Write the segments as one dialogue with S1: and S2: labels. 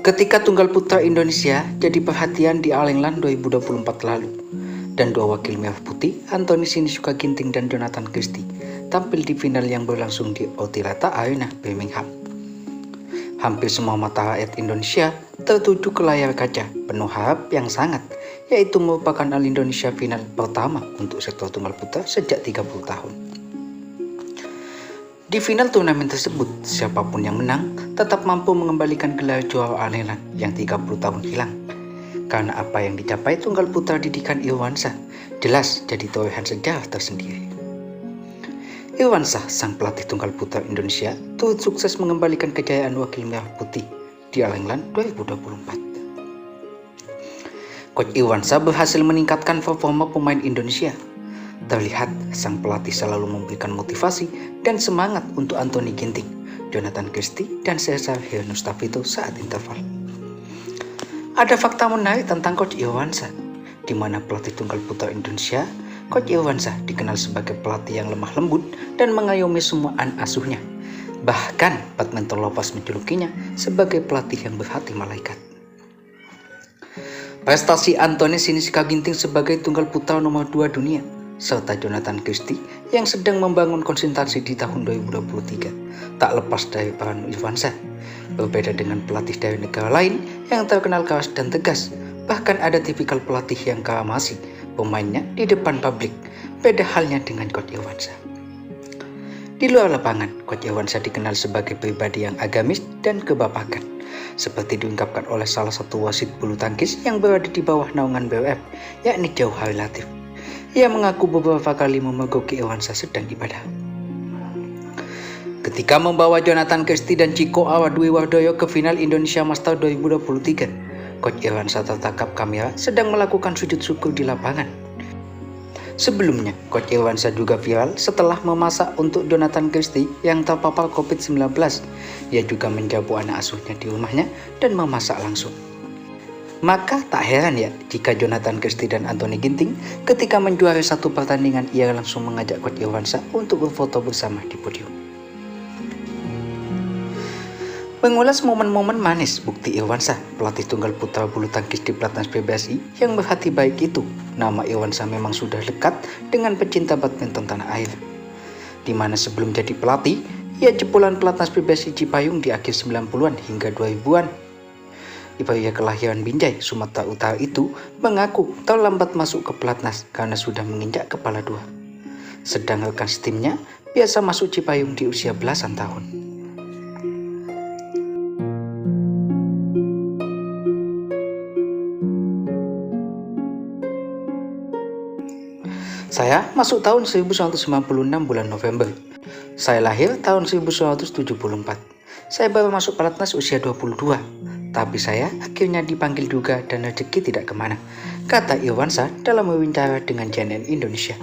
S1: Ketika Tunggal Putra Indonesia jadi perhatian di All England 2024 lalu, dan dua wakil merah putih, Anthony Sinisuka Ginting dan Jonathan Christie, tampil di final yang berlangsung di Otilata Arena, Birmingham. Hampir semua mata rakyat Indonesia tertuju ke layar kaca, penuh harap yang sangat, yaitu merupakan All Indonesia final pertama untuk sektor tunggal putra sejak 30 tahun. Di final turnamen tersebut, siapapun yang menang tetap mampu mengembalikan gelar juara All England yang 30 tahun hilang. Karena apa yang dicapai tunggal putra didikan Irwansyah jelas jadi torehan sejarah tersendiri. Irwansyah, sang pelatih tunggal putra Indonesia, turut sukses mengembalikan kejayaan wakil merah putih di All England 2024. Coach Irwansyah berhasil meningkatkan performa pemain Indonesia. Terlihat sang pelatih selalu memberikan motivasi dan semangat untuk Anthony Ginting, Jonathan Christie, dan Cesar Hirnustafito saat interval. Ada fakta menarik tentang Coach Irwansyah, di mana pelatih tunggal putra Indonesia, Coach Irwansyah dikenal sebagai pelatih yang lemah lembut dan mengayomi semua anak asuhnya. Bahkan Pat Mentor Lopez menjulukinya sebagai pelatih yang berhati malaikat. Prestasi Anthony Sinisuka Ginting sebagai tunggal putra nomor 2 dunia, serta Jonathan Christie yang sedang membangun konsentrasi di tahun 2023 tak lepas dari peran Irwansyah. Berbeda dengan pelatih dari negara lain yang terkenal keras dan tegas, bahkan ada tipikal pelatih yang karamasi pemainnya di depan publik. Beda halnya dengan Coach Irwansyah. Di luar lapangan, Coach Irwansyah dikenal sebagai pribadi yang agamis dan kebapakan, seperti diungkapkan oleh salah satu wasit bulu tangkis yang berada di bawah naungan BWF, yakni Jauhari Latif. Ia mengaku beberapa kali memergoki Irwansyah sedang ibadah. Ketika membawa Jonathan Christie dan Chico Awadwi Wardoyo ke final Indonesia Master 2023, Coach Irwansyah tertangkap kamera sedang melakukan sujud syukur di lapangan. Sebelumnya, Coach Irwansyah juga viral setelah memasak untuk Jonathan Christie yang terpapar COVID-19. Ia juga menjamu anak asuhnya di rumahnya dan memasak langsung. Maka tak heran ya jika Jonathan Christie dan Anthony Ginting ketika menjuarai satu pertandingan ia langsung mengajak Coach Irwansyah untuk berfoto bersama di podium. Mengulas momen-momen manis bukti Irwansyah, pelatih tunggal putra bulu tangkis di Pelatnas PBSI yang berhati baik itu, nama Irwansyah memang sudah lekat dengan pecinta badminton tanah air. Di mana sebelum jadi pelatih, ia jebolan Pelatnas PBSI Cipayung di akhir 90-an hingga 2000-an. Pria kelahiran Binjai, Sumatera Utara itu mengaku terlambat masuk ke Pelatnas karena sudah menginjak kepala 2. Sedang rekan timnya biasa masuk Cipayung di usia belasan tahun. Saya masuk tahun 1996 bulan November. Saya lahir tahun 1974. Saya baru masuk Pelatnas usia 22. Tapi saya akhirnya dipanggil juga dan rezeki tidak kemana, kata Irwansyah dalam wawancara dengan CNN Indonesia.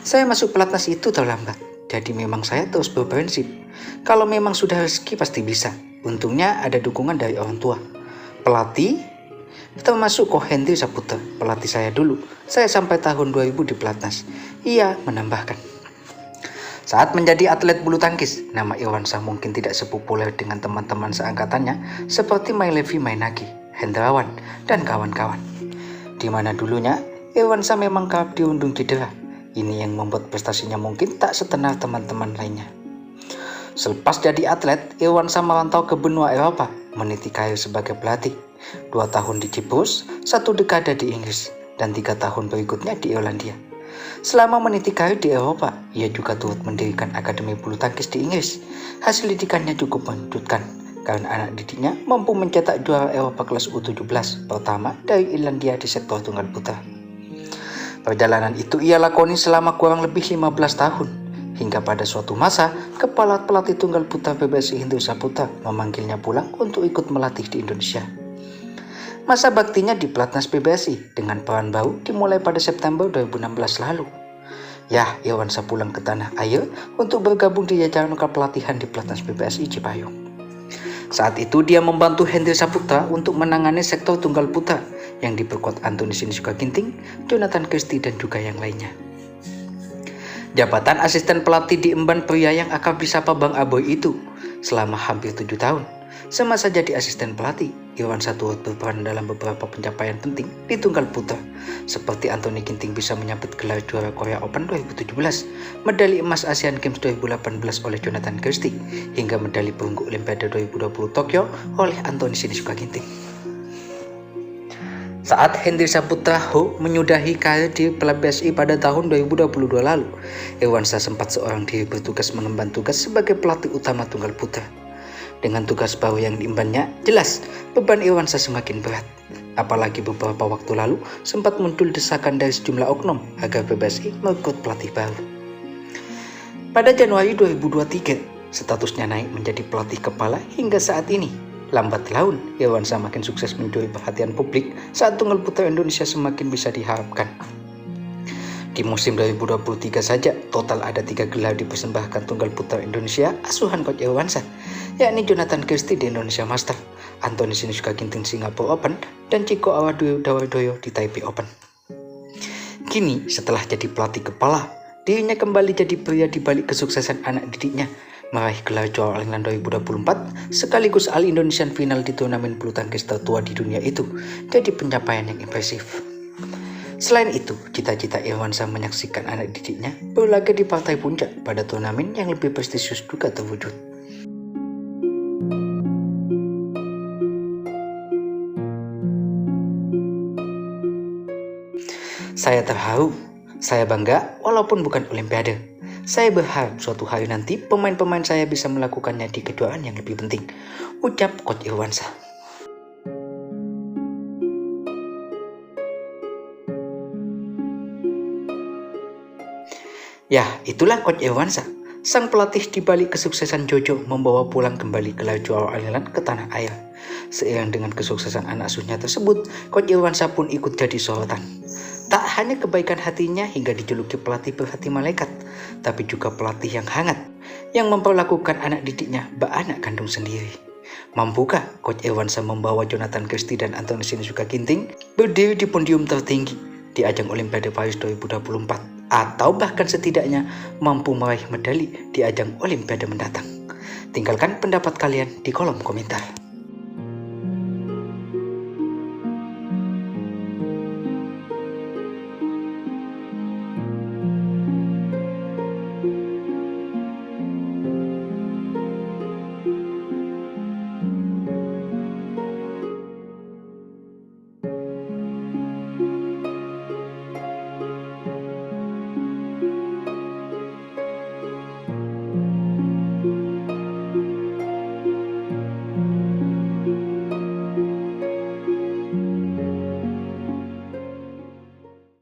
S1: Saya masuk Pelatnas itu terlambat, jadi memang saya terus berprinsip. Kalau memang sudah rezeki pasti bisa. Untungnya ada dukungan dari orang tua. Pelatih, termasuk Ko Hendri Saputra, pelatih saya dulu. Saya sampai tahun 2000 di Pelatnas. Ia menambahkan. Saat menjadi atlet bulu tangkis, nama Irwansyah mungkin tidak sepopuler dengan teman-teman seangkatannya seperti Mailevi Mainaki, Hendrawan, dan kawan-kawan. Di mana dulunya, Irwansyah memang kerap diundung cedera. Ini yang membuat prestasinya mungkin tak setenar teman-teman lainnya. Selepas jadi atlet, Irwansyah merantau ke benua Eropa, meniti karir sebagai pelatih. 2 tahun di Cyprus, 1 dekade di Inggris, dan 3 tahun berikutnya di Irlandia. Selama meniti karir di Eropa, ia juga turut mendirikan Akademi Bulu Tangkis di Inggris. Hasil didikannya cukup mengejutkan, karena anak didiknya mampu mencetak juara Eropa kelas U17 pertama dari Irlandia di sektor tunggal putra. Perjalanan itu ia lakoni selama kurang lebih 15 tahun, hingga pada suatu masa, kepala pelatih tunggal putra PBSI Hendri Saputra memanggilnya pulang untuk ikut melatih di Indonesia. Masa baktinya di Pelatnas PBSI dengan peran baru dimulai pada September 2016 lalu. Ya, Irwansyah pulang ke tanah air untuk bergabung di jajaran kepelatihan di Pelatnas PBSI Cipayung. Saat itu dia membantu Hendri Saputra untuk menangani sektor tunggal putra yang diperkuat Anthony Sinisuka Ginting, Jonathan Christie, dan juga yang lainnya. Jabatan asisten pelatih diemban pria yang akrab disapa Bang Aboy itu selama hampir 7 tahun. Semasa jadi asisten pelatih, Irwansyah turut berperan dalam beberapa pencapaian penting di tunggal putra, seperti Anthony Ginting bisa menyabet gelar juara Korea Open 2017, medali emas Asian Games 2018 oleh Jonathan Christie, hingga medali perunggu Olimpiade 2020 Tokyo oleh Anthony Sinisuka Ginting. Saat Hendry Saputra Ho menyudahi karir di PSSI pada tahun 2022 lalu, Irwansyah sempat seorang diri bertugas mengemban tugas sebagai pelatih utama tunggal putra. Dengan tugas baru yang diembannya, jelas beban Irwansyah semakin berat. Apalagi beberapa waktu lalu sempat muncul desakan dari sejumlah oknum agar PSSI merekrut pelatih baru. Pada Januari 2023, statusnya naik menjadi pelatih kepala hingga saat ini. Lambat laun, Irwansyah makin sukses mencuri perhatian publik saat tunggal putra Indonesia semakin bisa diharapkan. Di musim 2023 saja, total ada 3 gelar dipersembahkan tunggal putra Indonesia asuhan coach Irwansyah, yakni Jonathan Christie di Indonesia Master, Anthony Sinisuka Ginting Singapore Open, dan Chico Awadwoyo di Taipei Open. Kini, setelah jadi pelatih kepala, dirinya kembali jadi pria di balik kesuksesan anak didiknya, meraih gelar juara All England 2024 sekaligus All Indonesian Final di turnamen bulu tangkis tertua di dunia itu, jadi pencapaian yang impresif. Selain itu, cita-cita Irwansyah menyaksikan anak didiknya berlaga di partai puncak pada turnamen yang lebih prestisius juga terwujud. Saya terharu, saya bangga walaupun bukan Olimpiade. Saya berharap suatu hari nanti pemain-pemain saya bisa melakukannya di kejuaraan yang lebih penting, ucap coach Irwansyah. Ya, itulah coach Irwansyah, sang pelatih di balik kesuksesan Jojo membawa pulang kembali gelar juara All England ke tanah air. Seiring dengan kesuksesan anak asuhnya tersebut, coach Irwansyah pun ikut jadi sorotan. Tak hanya kebaikan hatinya hingga dijuluki pelatih berhati malaikat, tapi juga pelatih yang hangat, yang memperlakukan anak didiknya bak anak kandung sendiri. Mampukah coach Irwansyah membawa Jonathan Christie dan Anthony Sinisuka Ginting berdiri di podium tertinggi di ajang Olimpiade Paris 2024? Atau bahkan setidaknya mampu meraih medali di ajang Olimpiade mendatang? Tinggalkan pendapat kalian di kolom komentar.